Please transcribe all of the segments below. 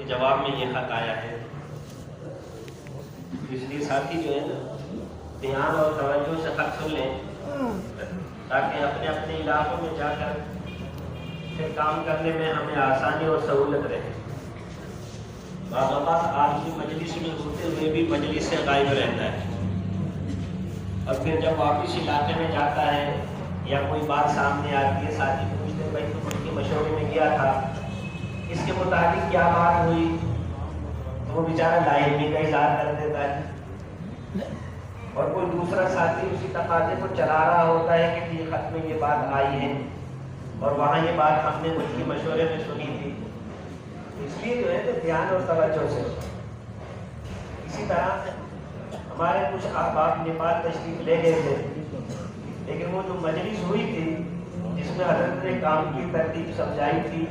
کے جواب میں یہ خط آیا ہے، اس لیے ساتھی جو ہے نا دھیان اور توجہ سے خط سن لیں تاکہ اپنے اپنے علاقوں میں جا کر پھر کام کرنے میں ہمیں آسانی اور سہولت رہے۔ بعض اوقات آدمی مجلس میں ہوتے ہوئے بھی مجلس سے غائب رہتا ہے، اور پھر جب واپس علاقے میں جاتا ہے یا کوئی بات سامنے آتی ہے، ساتھی پوچھتے ہیں بھائی تم ان کے مشورے میں گیا تھا، اس کے مطابق کیا بات ہوئی، تو وہ بیچارہ لا علمی کا اظہار کر دیتا ہے، اور کوئی دوسرا ساتھی اسی تقاضے کو چلا رہا ہوتا ہے کہ یہ خط میں یہ بات آئی ہے اور وہاں یہ بات ہم نے ان کے مشورے میں سنی تھی۔ اس لیے جو ہے دھیان اور توجہ سے۔ اسی طرح ہمارے کچھ احباب نیپال تشریف لے گئے تھے، لیکن وہ جو مجلس ہوئی تھی جس میں حضرت نے کام کی ترتیب سمجھائی تھی،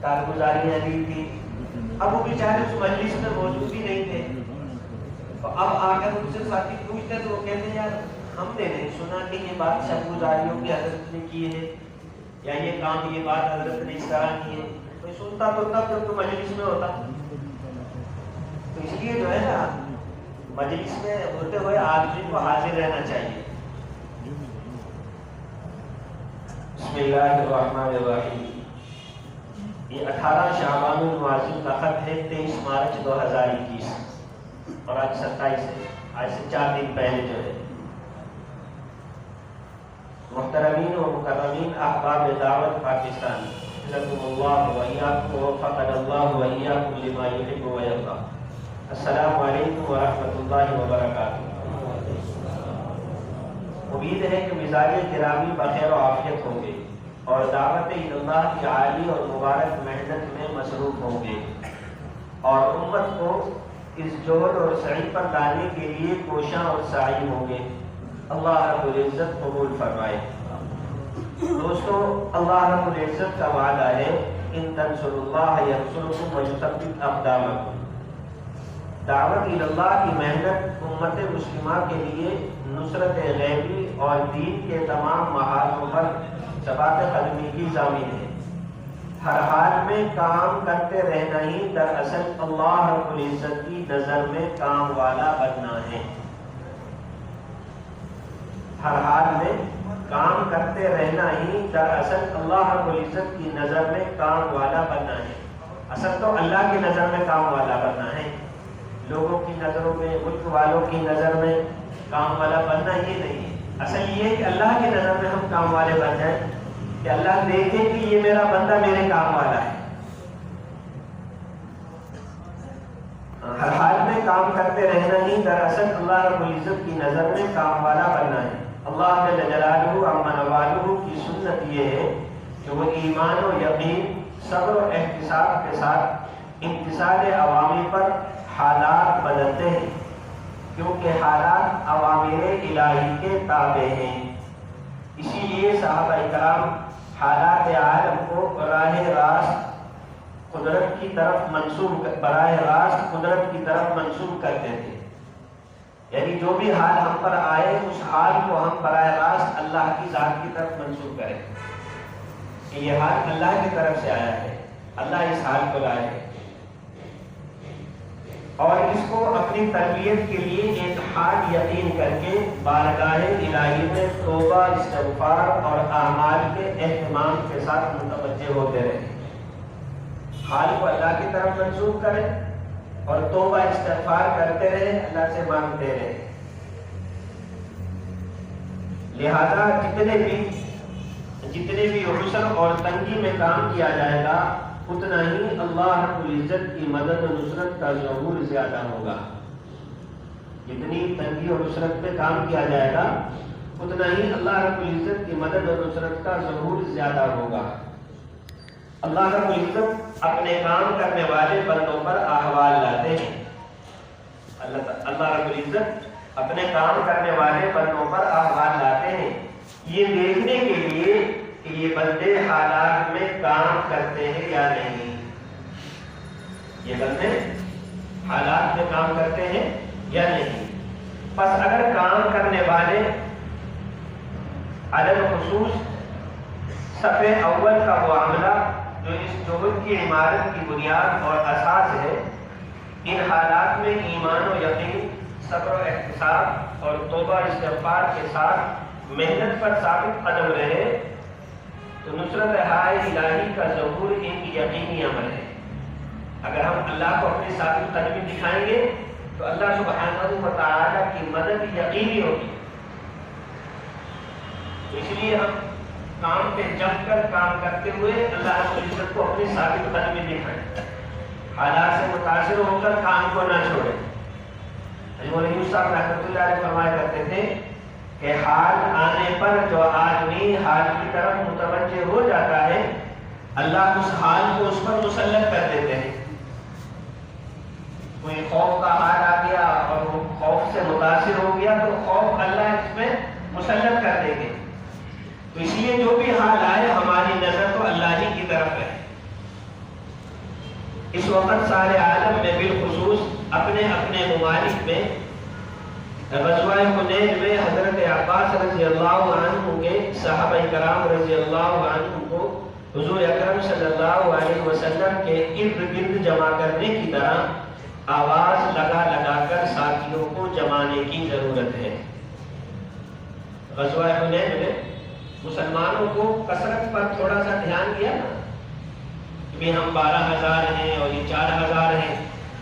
کارگزاریاں دی تھی، اب وہ بیچارے اس مجلس میں موجود ہی نہیں تھے۔ تو اب آ کر ان سے ساتھی پوچھتے تو وہ کہتے ہیں یار ہم نے نہیں سنا کہ یہ بات شب گزاریوں کی حضرت نے کی ہے یا یہ کام یہ بات حضرت نے اس طرح کی ہے۔ کوئی سنتا تو تب جب تو مجلس میں ہوتا۔ تو اس لیے جو ہے نا مجلس میں ہوتے ہوئے آدمی کو حاضر رہنا چاہیے۔ بسم اللہ الرحمن الرحیم۔ یہ 18 شعبان المعظم کا خط ہے، 23 مارچ 2021، اور آج 27 ہے، آج سے 4 دن پہلے جو ہے۔ محترمین و مکرمین احباب دعوت پاکستان، جزاکم اللہ وإیاکم ووفقنا اللہ وإیاکم لما یحب ویرضی۔ السلام علیکم ورحمۃ اللہ وبرکاتہ۔ امید ہے کہ مزاج گرامی بخیر و عافیت ہوں گے اور دعوت اللہ کی عالی اور مبارک محنت میں مصروف ہوں گے، اور امت کو اس جوڑ اور سعی پر لانے کے لیے کوشاں اور سعی ہوں گے۔ اللہ رب العزت قبول فرمائے۔ دوستو، اللہ رب العزت کا وعدہ ہے ان تنصروا اللہ ینصرکم ویثبت اقدامکم۔ دعوت اللہ کی محنت امت مسلمہ کے لیے نصرت غیبی اور دین کے تمام محاذوں پر ثبات قدمی کی ضامن ہے۔ ہر حال میں کام کرتے رہنا ہی دراصل اللہ رب العزت کی نظر میں کام والا بننا ہے۔ ہر حال میں کام کرتے رہنا ہی دراصل اللہ رب العزت کی نظر میں کام والا بننا ہے۔ اصل تو اللہ کی نظر میں کام والا بننا ہے، لوگوں کی نظروں میں، ملک والوں کی نظر میں کام والا بننا یہ نہیں ہے۔ اصل یہ ہے کہ اللہ کی نظر میں ہم کام والے بن جائیں، کہ اللہ دیکھے کہ یہ میرا بندہ میرے کام والا ہے۔ ہر حال میں کام کرتے رہنا ہی دراصل اللہ رب العزت کی نظر میں کام والا بننا ہے۔ اللہ جل جلالہ عما نوالہ کی سنت یہ ہے کہ وہ ایمان و یقین، صبر و احتساب کے ساتھ امتثال اوامر پر حالات بدلتے ہیں، کیونکہ حالات اوامر الہی کے تابع ہیں۔ اسی لیے صحابہ کرام حالات عالم کو براہ راست قدرت کی طرف منسوب کرتے تھے، یعنی جو بھی حال ہم پر آئے اس حال کو ہم براہ راست اللہ کی ذات کی طرف منسوب کریں کہ یہ حال اللہ کی طرف سے آیا ہے، اللہ اس حال کو لائے ہے، اور اس کو اپنی تربیت کے لیے ایک حال یقین کر کے بارگاہ الہی میں توبہ، استغفار اور اعمال کے اہتمام کے ساتھ متوجہ ہوتے رہے۔ حال کو اللہ کی طرف منسوب کریں اور توبہ استغفار کرتے رہے، اللہ سے مانگتے رہے۔ لہذا جتنے بھی عسر اور تنگی میں کام کیا جائے گا اتنا ہی اللہ رب العزت کی مدد و نصرت کا ظہور زیادہ ہوگا۔ جتنی تنگی اور نصرت میں کام کیا جائے گا اتنا ہی اللہ رب العزت کی مدد اور نصرت کا ظہور زیادہ ہوگا۔ اللہ رب العزت اپنے کام کرنے والے بندوں پر احوال لاتے ہیں۔ اللہ رب العزت اپنے کام کرنے والے بندوں پر احوال لاتے ہیں، یہ دیکھنے کے لیے کہ یہ بندے حالات میں کام کرتے ہیں یا نہیں۔ یہ بندے حالات میں کام کرتے ہیں یا نہیں۔ پس اگر کام کرنے والے عدد خصوص صف اول کا وہ عملہ جو اس جوہد کی عمارت کی بنیاد اور اساس ہے صبر و احتساب اور توبہ استغفار کے ساتھ محنت پر ثابت قدم رہے تو نصرت ہائے الہی کا ظہور ایک یقینی عمل ہے۔ اگر ہم اللہ کو اپنی ثابت قدمی دکھائیں گے تو اللہ سبحانہ و تعالیٰ کی مدد یقینی ہوگی۔ اس لیے ہم کام پہ جم کر کام کرتے ہوئے اللہ رب العزت کو اپنی ثابت قدمی دکھائیں، حالات سے متاثر ہو کر کام کو نہ چھوڑیں۔ حضرت صاحب رحمۃ اللہ علیہ فرمایا کرتے تھے کہ حال آنے پر جو آدمی حال کی طرف متوجہ ہو جاتا ہے اللہ اس حال کو اس پر مسلط کر دیتے ہیں۔ کوئی خوف کا حال آ گیا اور وہ خوف سے متاثر ہو گیا تو خوف اللہ اس میں مسلط کر دیں گے۔ تو اس لیے جو بھی حال آئے ہماری نظر تو اللہ ہی کی طرف ہے۔ اس وقت سارے عالم میں بالخصوص اپنے اپنے ممالک میں غزوہ حنین میں حضرت عباس رضی اللہ عنہ کے صحابہ کرام رضی اللہ عنہ کو حضور اکرم صلی اللہ علیہ وسلم کے ارد گرد جمع کرنے کی طرح آواز لگا لگا کر ساتھیوں کو جمانے کی ضرورت ہے۔ غزوہ حنین میں مسلمانوں کو کثرت پر تھوڑا سا دھیان دیا نا کہ ہم 12,000 ہیں اور یہ 4,000 ہیں۔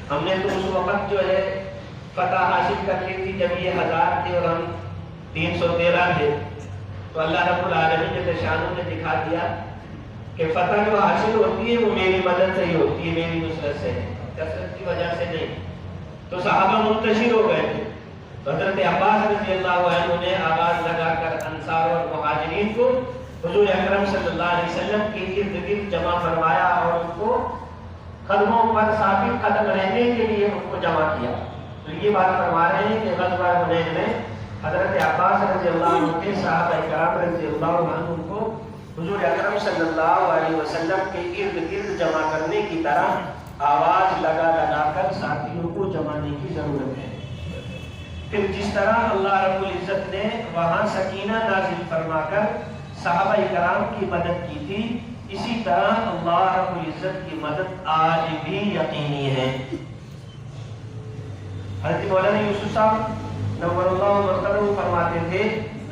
ہم نے تو اس وقت جو ہے فتح حاصل کر لی تھی جب یہ 1000 تھے اور ہم 313 تھے، تو اللہ رب العالمین نے شانوں نے دکھا دیا کہ فتح جو حاصل ہوتی ہے وہ میری مدد سے ہی ہوتی ہے، میری نصرت سے، کثرت کی وجہ سے نہیں۔ تو صحابہ منتشر ہو گئے تھے، تو حضرت عباس رضی اللہ عنہ نے آواز لگا کر انصار اور مہاجرین کو حضور اکرم صلی اللہ علیہ وسلم کے ارد گرد جمع فرمایا اور ان کو قدموں پر ثابت قدم رہنے کے لیے ان کو جمع کیا۔ تو یہ بات فرما رہے ہیں کہ غزوہ حنین میں حضرت عباس رضی اللہ عنہ کے صحابہ کرام رضی اللہ عنہ کو حضور اکرم صلی اللہ علیہ وسلم کے ارد گرد جمع کرنے کی طرح آواز لگا لگا کر ساتھیوں کو جمانے کی ضرورت ہے۔ پھر جس طرح اللہ رب العزت نے وہاں سکینہ نازل فرما کر صحابہ کرام کی مدد کی تھی، اسی طرح اللہ رب العزت کی مدد آج بھی یقینی ہے۔ حضرت مولانا یوسف صاحب نور اللہ مرتضی فرماتے تھے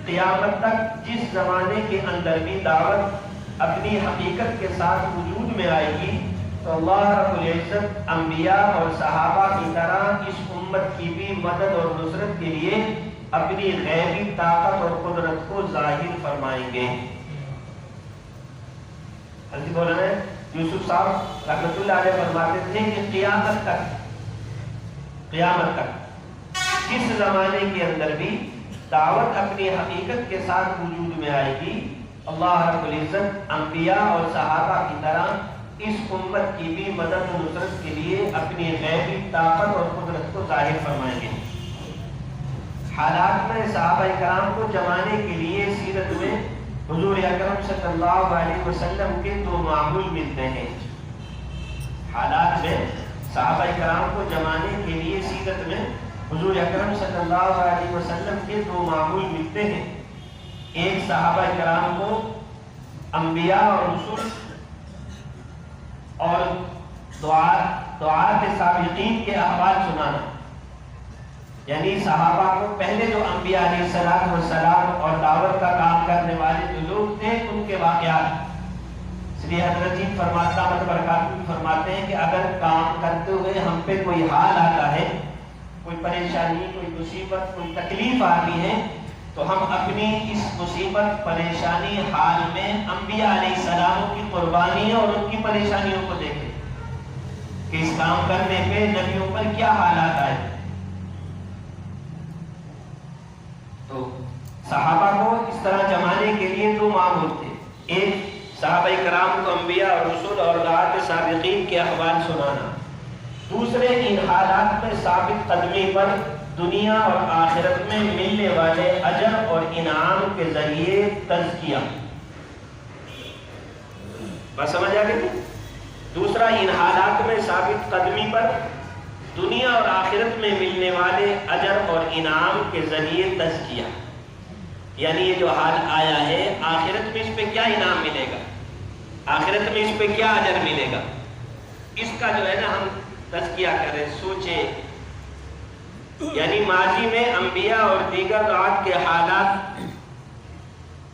قیامت تک جس زمانے کے اندر بھی دعوت اپنی حقیقت کے ساتھ وجود میں آئے گی تو اللہ رب العزت انبیاء اور صحابہ کی طرح اس امت کی بھی مدد اور نصرت کے لیے اپنی غیبی طاقت اور قدرت کو ظاہر فرمائیں گے۔ حضرت مولانا یوسف صاحب رحمۃ اللہ علیہ فرماتے تھے کہ قیامت تک جس زمانے کے اندر بھی دعوت اپنی حقیقت کے ساتھ وجود میں آئے گی اللہ رب العزت انبیاء اور صحابہ کی طرح اس امت کی بھی مدد و نصرت کے لیے اپنی غیبی طاقت اور قدرت کو ظاہر فرمائیں گے۔ حالات میں صحابہ کرام کو جمانے کے لیے سیرت میں حضور اکرم صلی اللہ علیہ وسلم کے دو معمول ملتے ہیں۔ حالات میں صحابہ کرام کو جمانے کے لیے سیرت میں حضور اکرم صلی اللہ علیہ وسلم کے دو معمول ملتے ہیں۔ ایک صحابہ کرام کو انبیاء اور رسول اور دعات سابقین کے احوال سنانا، یعنی صحابہ کو پہلے جو انبیاء علیہ الصلوۃ والسلام اور دعوت کا کام کرنے والے جو لوگ تھے ان کے واقعات، اس لیے حضرت جی فرماتے ہیں کہ اگر کام کرتے ہوئے ہم پہ کوئی حال آتا ہے، کوئی پریشانی، کوئی مصیبت، کوئی تکلیف آتی ہے تو ہم اپنی اس مصیبت، پریشانی، حال میں انبیاء علیہ السلام کی قربانی اور ان کی پریشانیوں کو دیکھیں کہ اس کام کرنے پہ نبیوں پر کیا حالات آئے۔ تو صحابہ کو اس طرح جمانے کے لیے دو معمول تھے، ایک صحابہ کرام کو انبیاء اور رسول اور دعات سابقین کے احوال سنانا، دوسرے ان حالات میں ثابت قدمی پر دنیا اور آخرت میں ملنے والے اجر اور انعام کے ذریعے تزکیہ۔ بات سمجھ آ گئی؟ دوسرا ان حالات میں ثابت قدمی پر دنیا اور آخرت میں ملنے والے اجر اور انعام کے ذریعے تزکیہ، یعنی یہ جو حال آیا ہے آخرت میں اس پہ کیا انعام ملے گا، آخرت میں اس پہ کیا اجر ملے گا، اس کا جو ہے نا ہم تزکیہ کریں، سوچیں یعنی ماضی میں انبیاء اور دیگر دعات کے حالات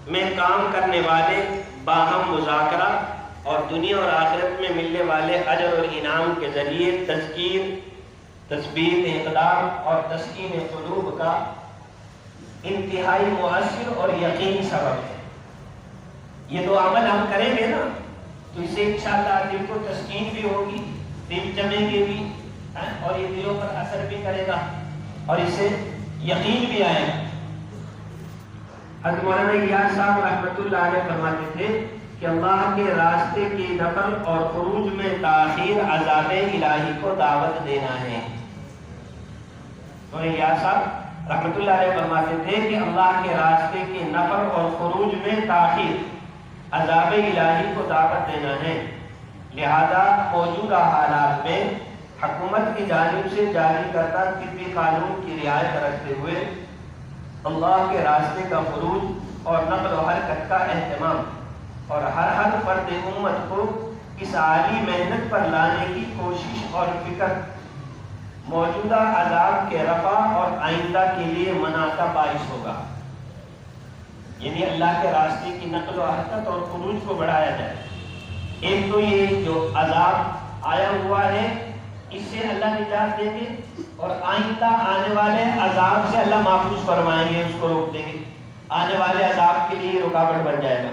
میں کام کرنے والے باہم مذاکرہ اور دنیا اور آخرت میں ملنے والے اجر اور انعام کے ذریعے تذکیر، تثبیت اقدام اور تسکین قلوب کا انتہائی مؤثر اور یقینی سبب ہے۔ یہ دو عمل ہم کریں گے نا تو اس سے انشاءاللہ دل کو تسکین بھی ہوگی، دل جمیں گے بھی، اور یہ دلوں پر اثر بھی کرے گا اور اس سے یقین بھی آئے گا۔ حضرت مولانا الیاس صاحب رحمۃ اللہ علیہ فرماتے تھے کہ اللہ کے راستے کی نقل اور خروج میں تاخیر عذاب الہی کو دعوت دینا ہے۔ مولانا الیاس صاحب رحمۃ اللہ علیہ فرماتے تھے کہ اللہ کے راستے کی نقل اور خروج میں تاخیر عذاب الہی کو دعوت دینا ہے، لہذا موجودہ حالات میں حکومت کی جانب سے جاری کردہ طبی قانون کی رعایت رکھتے ہوئے اللہ کے راستے کا خروج اور نقل و حرکت کا اہتمام اور ہر فرد امت کو اس عالی محنت پر لانے کی کوشش اور فکر موجودہ عذاب کے رفع اور آئندہ کے لیے منع کا باعث ہوگا۔ یعنی اللہ کے راستے کی نقل و حرکت اور خروج کو بڑھایا جائے۔ ایک تو یہ جو عذاب آیا ہوا ہے اس سے اللہ نجات دیں گے، اور آئندہ آنے والے عذاب سے اللہ محفوظ فرمائیں گے، اس کو روک دیں گے، آنے والے عذاب کے لیے رکاوٹ بن جائے گا۔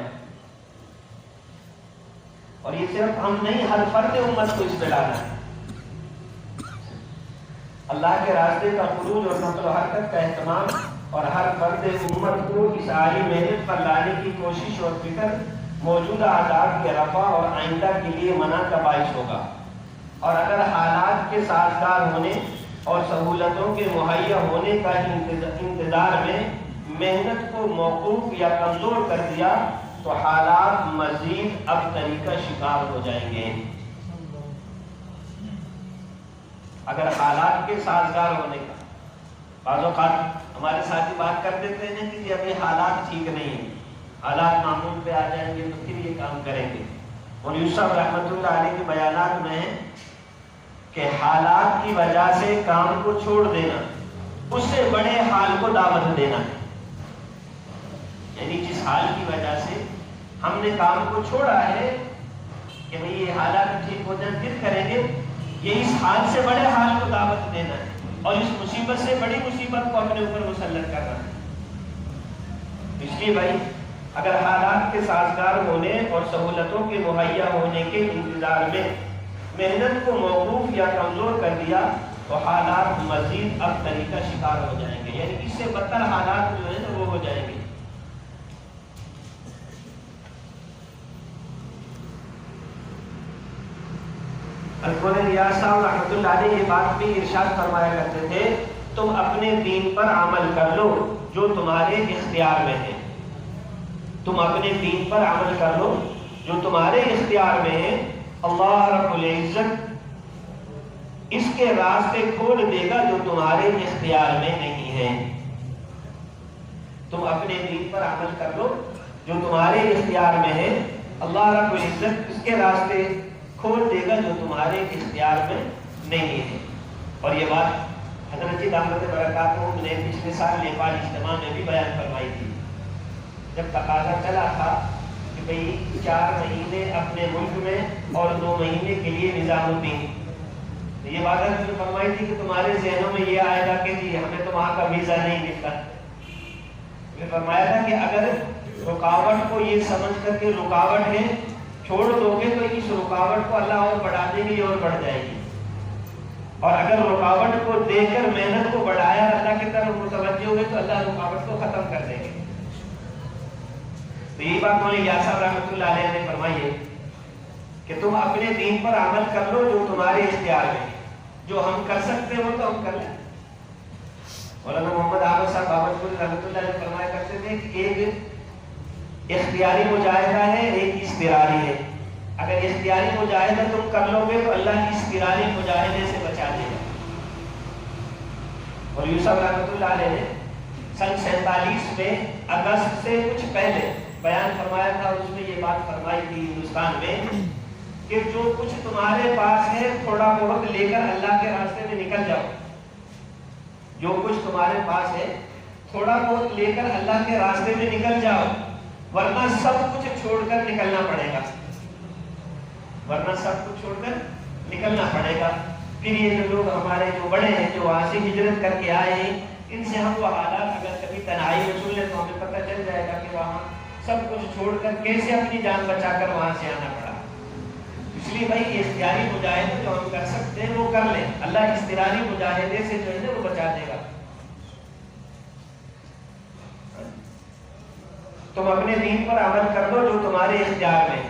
اور یہ صرف ہم نہیں، ہر فرد امت کو اس پہ لانا ہے۔ اللہ کے راستے کا خروج اور نقل و حرکت کا اہتمام اور ہر فرد امت کو اس عالی محنت پر لانے کی کوشش اور فکر موجودہ عذاب کے رفع اور آئندہ کے لیے منع کا باعث ہوگا، اور اگر حالات کے سازگار ہونے اور سہولتوں کے مہیا ہونے کا انتظار میں محنت کو موقوف یا کمزور کر دیا تو حالات مزید ابتری کا شکار ہو جائیں گے۔ اگر حالات کے سازگار ہونے کا، بعض اوقات ہمارے ساتھی بات کر دیتے ہیں کہ جی ابھی حالات ٹھیک نہیں ہیں، حالات معمول پہ آ جائیں گے تو پھر یہ کام کریں گے۔ اور یوسف رحمۃ اللہ علیہ کے بیانات میں ہے کہ حالات کی وجہ سے کام کو چھوڑ دینا اس سے بڑے حال کو دعوت دینا ہے۔ یعنی جس حال کی وجہ سے ہم نے کام کو چھوڑا ہے کہ بھئی یہ حالات ٹھیک ہو جائیں پھر کریں گے، یہ اس حال سے بڑے حال کو دعوت دینا ہے، اور اس مصیبت سے بڑی مصیبت کو اپنے اوپر مسلط کرنا ہے۔ اس لیے بھائی اگر حالات کے سازگار ہونے اور سہولتوں کے مہیا ہونے کے انتظار میں محنت کو موقوف یا کمزور کر دیا تو حالات مزید ابتری کا شکار ہو جائیں گے، یعنی اس سے بدتر حالات جو ہے وہ ہو جائیں گے۔ مولانا الیاس صاحب رحمۃ اللہ علیہ یہ بات بھی ارشاد فرمایا کرتے تھے، تم اپنے دین پر عمل کر لو جو تمہارے اختیار میں ہے۔ تم اپنے دین پر عمل کر لو جو تمہارے اختیار میں ہے، اللہ رب العزت اس کے راستے کھول دے گا جو تمہارے اختیار میں نہیں ہے۔ تم اپنے دین پر عمل کر لو جو تمہارے اختیار میں ہے، اللہ رب العزت اس کے راستے کھول دے گا جو تمہارے اختیار میں نہیں ہے۔ اور یہ بات حضرت جی دامت برکاتہ نے پچھلے سال نیپال اجتماع میں بھی بیان فرمائی تھی، جب تقاضا چلا تھا کہ بھئی 4 مہینے اپنے ملک میں اور 2 مہینے کے لیے نظام الدین، یہ بات نے فرمائی تھی کہ تمہارے ذہنوں میں یہ آئے گا کہ جی ہمیں تو وہاں کا ویزا نہیں ملتا۔ میں فرمایا تھا کہ اگر رکاوٹ کو یہ سمجھ کر کے رکاوٹ ہے چھوڑ دو گے تو اس رکاوٹ کو اللہ اور بڑھا دے گی اور بڑھ جائے گی، اور اگر رکاوٹ کو دیکھ کر محنت کو بڑھایا اللہ کی طرف متوجہ ہوئے تو اللہ رکاوٹ کو ختم کر دیں گے۔ تو یہی بات مولانا الیاس صاحب رحمۃ اللہ علیہ نے فرمائی ہے کہ تم اپنے دین پر عمل کر لو جو تمہارے اختیار میں، جو ہم کر سکتے ہو تو ہم کر لیں۔ مولانا محمد احمد صاحب بابت رحمۃ اللہ علیہ فرمایا کرتے تھے کہ ایک اختیاری مجاہدہ ہے، ایک اضطراری ہے۔ اگر اختیاری مجاہدہ تم کر لو گے تو اللہ اضطراری مجاہدے سے بچا دے گا۔ اور یوسف رحمۃ اللہ علیہ نے سن 47 میں اگست سے کچھ پہلے بیان فرمایا تھا، اس میں یہ بات فرمائی تھی ہندوستان میں کہ جو کچھ تمہارے پاس ہے تھوڑا بہت لے کر اللہ کے راستے میں نکل جاؤ، جو کچھ تمہارے پاس ہے تھوڑا بہت لے کر اللہ کے راستے میں نکل جاؤ، ورنہ سب کچھ چھوڑ کر نکلنا پڑے گا، ورنہ سب کچھ چھوڑ کر نکلنا پڑے گا۔ پھر یہ جو لوگ ہمارے جو بڑے ہیں جو وہاں سے ہجرت کر کے آئے ہیں، ان سے ہم وہ حالات اگر کبھی تنہائی میں سن لیں تو ہمیں پتہ چل جائے گا کہ وہاں سب کچھ چھوڑ کر کیسے اپنی جان بچا کر وہاں سے آنا پڑا۔ اس لیے بھائی اختیاری مجاہدے جو ہم کر سکتے ہیں وہ کر لیں، اللہ اضطراری مجاہدے سے جو ہے نا وہ بچا دے گا۔ تم اپنے دین پر عمل کر دو جو تمہارے اختیار میں،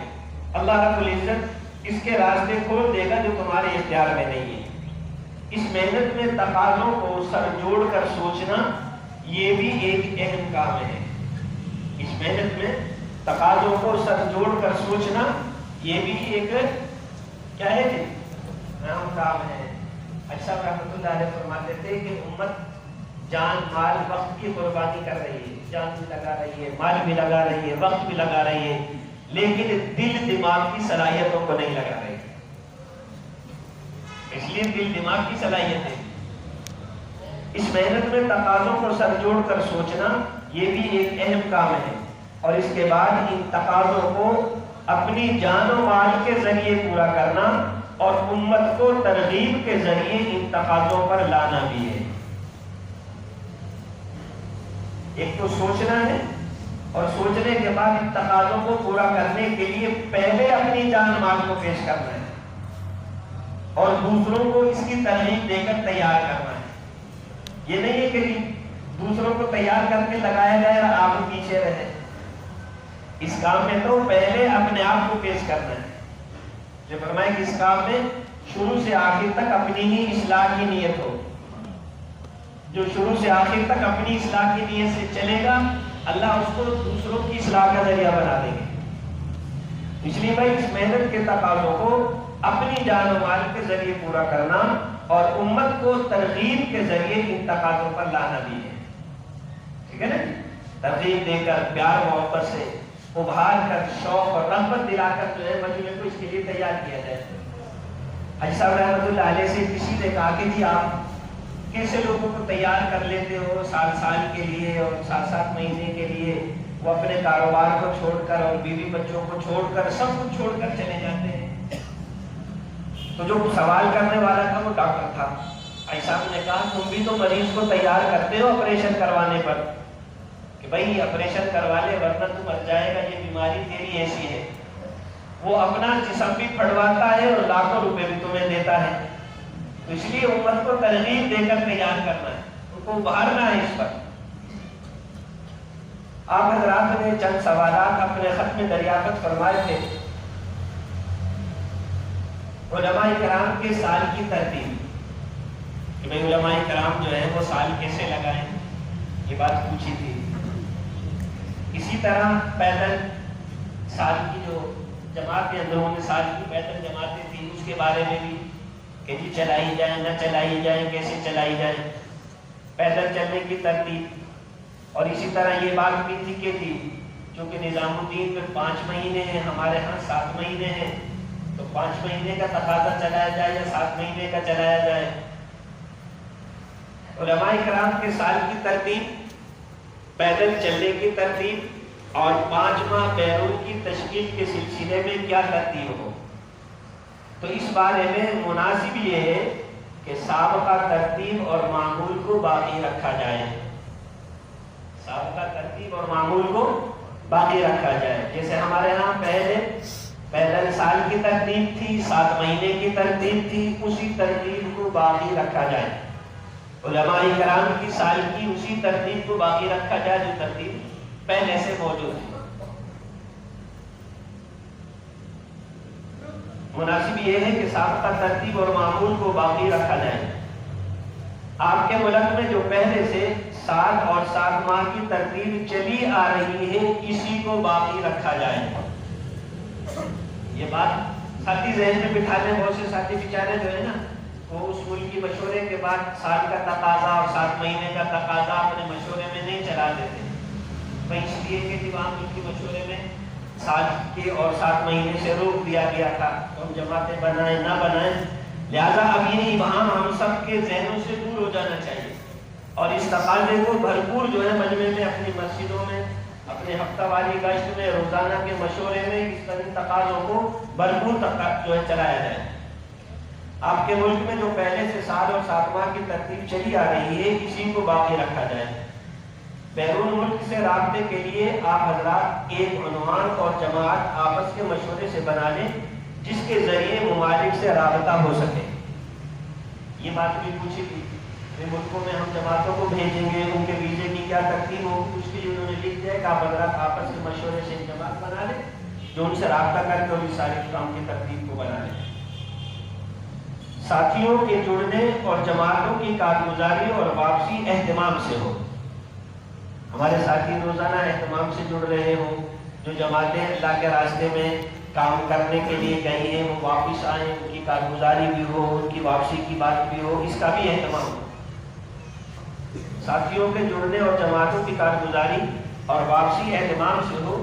اللہ رب العزت اس کے راستے کھول دے گا جو تمہارے اختیار میں نہیں ہے۔ اس محنت میں تقاضوں کو سر جوڑ کر سوچنا یہ بھی ایک اہم کام ہے۔ اس محنت میں تقاضوں کو سر جوڑ کر سوچنا یہ بھی ایک کیا ہے کہ اہم کام ہے۔ اچھا رحمۃ اللہ علیہ فرماتے تھے کہ امت جان مال وقت کی قربانی کر رہی ہے، جان بھی لگا رہی ہے، مال بھی لگا رہی ہے، وقت بھی لگا رہی ہے، لیکن دل دماغ کی صلاحیتوں کو نہیں لگا رہی۔ اس لیے دل دماغ کی صلاحیت ہے۔ اس محنت میں تقاضوں کو سر جوڑ کر سوچنا یہ بھی ایک اہم کام ہے، اور اس کے بعد ان تقاضوں کو اپنی جان و مال کے ذریعے پورا کرنا اور امت کو ترغیب کے ذریعے ان تقاضوں پر لانا بھی ہے۔ ایک تو سوچنا ہے، اور سوچنے کے بعد ان تقاضوں کو پورا کرنے کے لیے پہلے اپنی جان مال کو پیش کرنا ہے، اور دوسروں کو اس کی ترغیب دے کر تیار کرنا ہے۔ یہ نہیں ہے کہ دوسروں کو تیار کر کے لگایا جائے اور آپ پیچھے رہے۔ اس کام میں تو پہلے اپنے آپ کو پیش کرنا ہے۔ جو فرمائے کہ اس کام میں شروع سے آخر تک اپنی ہی اصلاح کی نیت ہو۔ جو شروع سے آخر تک اپنی اصلاح کی نیت سے چلے گا، اللہ اس کو دوسروں کی اصلاح کا ذریعہ بنا دیں گے۔ اس لیے بھائی اس محنت کے تقاضوں کو اپنی جان و مال کے ذریعے پورا کرنا اور امت کو ترغیب کے ذریعے ان تقاضوں پر لانا بھی ہے۔ ٹھیک ہے نا؟ ترغیب دے کر، پیار محبت سے ابھار کر، شوق اور رغبت دلا کر جو ہے مجموعے کو اس کے لیے تیار کیا جائے۔ حاجی صاحب رحمۃ اللہ علیہ سے کسی نے کہا کہ جی آپ کیسے لوگوں کو تیار کر لیتے ہو سال سال کے لیے اور 7 مہینے کے لیے، وہ اپنے کاروبار کو چھوڑ کر اور بیوی بچوں کو چھوڑ کر سب کچھ چھوڑ کر چلے جاتے ہیں۔ تو جو سوال کرنے والا تھا وہ ڈاکٹر تھا۔ حاجی صاحب نے کہا تم بھی تو مریض کو تیار کرتے ہو آپریشن کروانے پر، کہ بھائی آپریشن کروا لے ورنہ تو مر جائے گا، یہ بیماری تیری ایسی ہے۔ وہ اپنا جسم بھی پھڑواتا ہے اور لاکھوں روپے بھی تمہیں دیتا ہے۔ تو اس لیے امت کو ترغیب دے کر تیار کرنا ہے، ان کو ابھارنا ہے اس پر۔ آپ حضرات نے چند سوالات اپنے خط میں دریافت فرمائے تھے۔ علماء کرام کے سال کی ترتیب، کہ بھائی علماء کرام جو ہے وہ سال کیسے لگائیں، یہ بات پوچھی تھی۔ اسی طرح پیدل سال کی جو جماعتیں اندرون سال کی پیدل جماعتیں تھیں، اس کے بارے میں بھی کہ جی چلائی جائیں نہ چلائی جائیں، کیسے چلائی جائیں، پیدل چلنے کی ترتیب۔ اور اسی طرح یہ بات بھی تھی کہ جی چونکہ نظام الدین میں 5 مہینے ہیں، ہمارے ہاں 7 مہینے ہیں، تو 5 مہینے کا تقاضا چلایا جائے یا 7 مہینے کا چلایا جائے۔ علماء کرام کے سال کی ترتیب، پیدل چلنے کی ترتیب اور 5 ماہ بیرون کی تشکیل کے سلسلے میں کیا ترتیب ہو، تو اس بارے میں مناسب یہ ہے کہ سابقہ ترتیب اور معمول کو باقی رکھا جائے۔ سابقہ ترتیب اور معمول کو باقی رکھا جائے۔ جیسے ہمارے ہاں پہلے پیدل سال کی ترتیب تھی، 7 مہینے کی ترتیب تھی، اسی ترتیب کو باقی رکھا جائے۔ علماء کرام کی سال کی اسی ترتیب کو باقی رکھا جائے جو ترتیب پہلے سے موجود ہے۔ مناسب یہ ہے کہ سابقہ ترتیب اور معمول کو باقی رکھا جائے۔ آپ کے ملک میں جو پہلے سے 7 اور 7 ماہ کی ترتیب چلی آ رہی ہے، اسی کو باقی رکھا جائے۔ یہ بات ساتھی ذہن میں بٹھا لیں۔ بہت سے ساتھی بیچارے جو ہے نا وہ اس ملک کی مشورے کے بعد سال کا تقاضا اور 7 مہینے کا تقاضا اپنے مشورے میں نہیں چلا دیتے، بھائی اس لیے کہ وہاں ملک کی مشورے میں سال کے اور 7 مہینے سے روک دیا گیا تھا، تو ہم جماعتیں بنائیں نہ بنائیں، لہذا اب یہ ابہام ہم سب کے ذہنوں سے دور ہو جانا چاہیے۔ اور اس تقاضے کو بھرپور جو ہے مجمع میں، اپنی مسجدوں میں، اپنے ہفتہ واری گشت میں، روزانہ کے مشورے میں اس طرح تقاضوں کو بھرپور جو ہے چلایا جائے۔ آپ کے ملک میں جو پہلے سے سال اور 7 ماہ کی ترتیب چلی آ رہی ہے، اسی کو باقی رکھا جائے۔ بیرون ملک سے رابطے کے لیے آپ حضرات ایک عنوان اور جماعت آپس کے مشورے سے بنا لیں جس کے ذریعے ممالک سے رابطہ ہو سکے۔ یہ بات بھی پوچھی تھی کہ ملکوں میں ہم جماعتوں کو بھیجیں گے، ان کے ویزے کی کیا ترتیب ہوگی، اس کے لیے انہوں نے لکھ دیا کہ آپ حضرات آپس کے مشورے سے ایک جماعت بنا لیں جو ان سے رابطہ کر کے اور اس سارے کام کی ترتیب کو بنا لیں۔ ساتھیوں کے جڑنے اور جماعتوں کی کارگزاری اور واپسی اہتمام سے ہو۔ ہمارے ساتھی روزانہ اہتمام سے جڑ رہے ہوں، جو جماعتیں اللہ کے راستے میں کام کرنے کے لیے گئی ہیں وہ واپس آئیں، ان کی کارگزاری بھی ہو، ان کی واپسی کی بات بھی ہو، اس کا بھی اہتمام ہو۔ ساتھیوں کے جڑنے اور جماعتوں کی کارگزاری اور واپسی اہتمام سے ہو،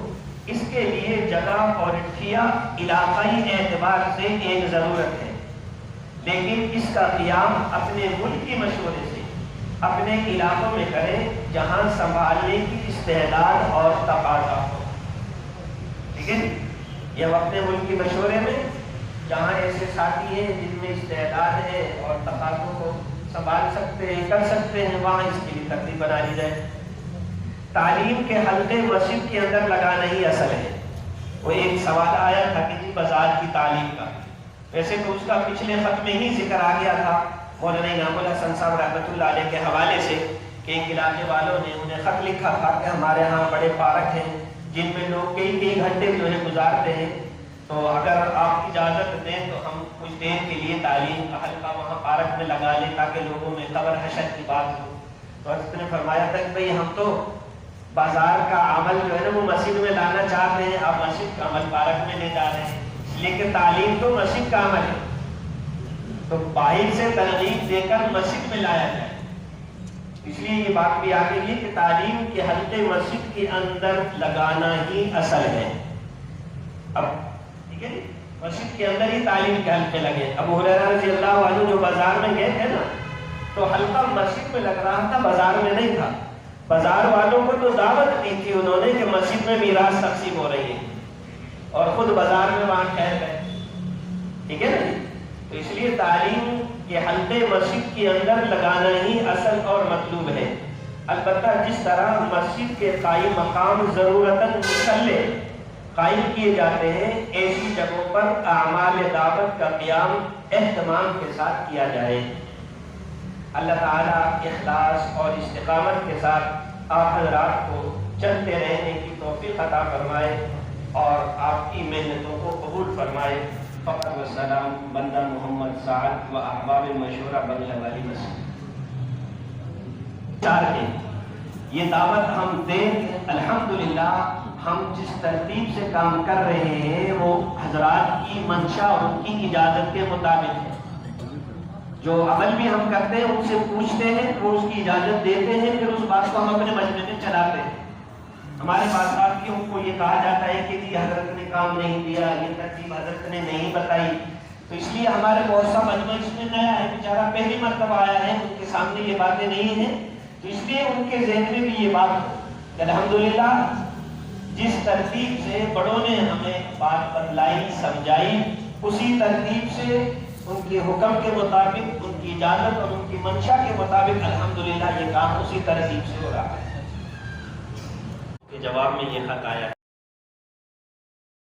اس کے لیے جگہ اور اتھیا علاقائی اعتبار سے ایک ضرورت ہے، لیکن اس کا قیام اپنے ملک کی مشورے سے اپنے علاقوں میں کریں جہاں سنبھالنے کی استعداد اور تقاضا ہو۔ ٹھیک ہے، یہ اپنے ملک کی مشورے میں جہاں ایسے ساتھی ہیں جن میں استعداد ہے اور تقاضوں کو سنبھال سکتے ہیں، کر سکتے ہیں، وہاں اس کی ترتیب بنا لی جائے۔ تعلیم کے حلقے مسجد کے اندر لگانا ہی اصل ہے۔ وہ ایک سوال آیا تھا کہ جی بازار کی تعلیم کا، ویسے تو اس کا پچھلے خط میں ہی ذکر آ گیا تھا مولانا انعام الحسن صاحب رحمۃ اللہ علیہ کے حوالے سے کہ ایک علاقے والوں نے انہیں خط لکھا تھا کہ ہمارے ہاں بڑے پارک ہیں جن میں لوگ کئی گھنٹے جو ہے گزارتے ہیں، تو اگر آپ اجازت دیں تو ہم کچھ دیر کے لیے تعلیم کا حلقہ وہاں پارک میں لگا لیں تاکہ لوگوں میں خبر حشر کی بات ہو۔ تو حضرت نے فرمایا تھا کہ بھئی ہم تو بازار کا عمل جو ہے نا وہ مسجد میں لانا چاہتے ہیں، آپ مسجد کا عمل پارک میں لے جا رہے ہیں، اس لیے کہ تعلیم تو مسجد کا عمل ہے، تو باہر سے ترغیب دے کر مسجد میں لایا جائے۔ اس لیے یہ بات بھی آگے یہ کہ تعلیم کے حلقے مسجد کے اندر لگانا ہی اصل ہے۔ اب ٹھیک ہے، مسجد کے اندر ہی تعلیم کے حلقے لگے۔ ابو ہریرہ رضی اللہ عنہ جو بازار میں گئے تھے نا، تو حلقہ مسجد میں لگ رہا تھا، بازار میں نہیں تھا۔ بازار والوں کو تو دعوت دی تھی انہوں نے کہ مسجد میں میراث تقسیم ہو رہی ہے، اور خود بازار میں وہاں ٹھہر گئے۔ ٹھیک ہے نا، تو اس لیے تعلیم کے حلقے مسجد کے اندر لگانا ہی اصل اور مطلوب ہے۔ البتہ جس طرح مسجد کے قائم مقام ضرورتاً مصلح قائم کیے جاتے ہیں، ایسی جگہوں پر اعمال دعوت کا قیام اہتمام کے ساتھ کیا جائے۔ اللہ تعالیٰ اخلاص اور استقامت کے ساتھ آپ حضرات کو چلتے رہنے کی توفیق عطا فرمائے اور آپ کی محنتوں کو قبول فرمائے۔ فقط و سلام بندہ محمد سعد و احباب مشورہ بنگلہ والی مسجد۔ یہ دعوت ہم دیں کہ الحمدللہ ہم جس ترتیب سے کام کر رہے ہیں وہ حضرات کی منشا اور ان کی اجازت کے مطابق ہے۔ جو عمل بھی ہم کرتے ہیں ان سے پوچھتے ہیں، وہ اس کی اجازت دیتے ہیں، پھر اس بات کو ہم اپنے مجمع میں چلاتے ہیں۔ ہمارے پاس آ کے ان کو یہ کہا جاتا ہے کہ جی حضرت نے کام نہیں دیا، یہ ترتیب حضرت نے نہیں بتائی، تو اس لیے ہمارے بہت سا مجمع اس میں نیا ہے، بیچارہ پہلی مرتبہ آیا ہے، ان کے سامنے یہ باتیں نہیں ہیں، تو اس لیے ان کے ذہن میں بھی یہ بات ہو کہ الحمدللہ جس ترتیب سے بڑوں نے ہمیں بات بتلائی سمجھائی، اسی ترتیب سے ان کے حکم کے مطابق، ان کی اجازت اور ان کی منشا کے مطابق الحمدللہ یہ کام اسی ترتیب سے ہو رہا ہے۔ کے جواب میں یہ خط آیا ہے۔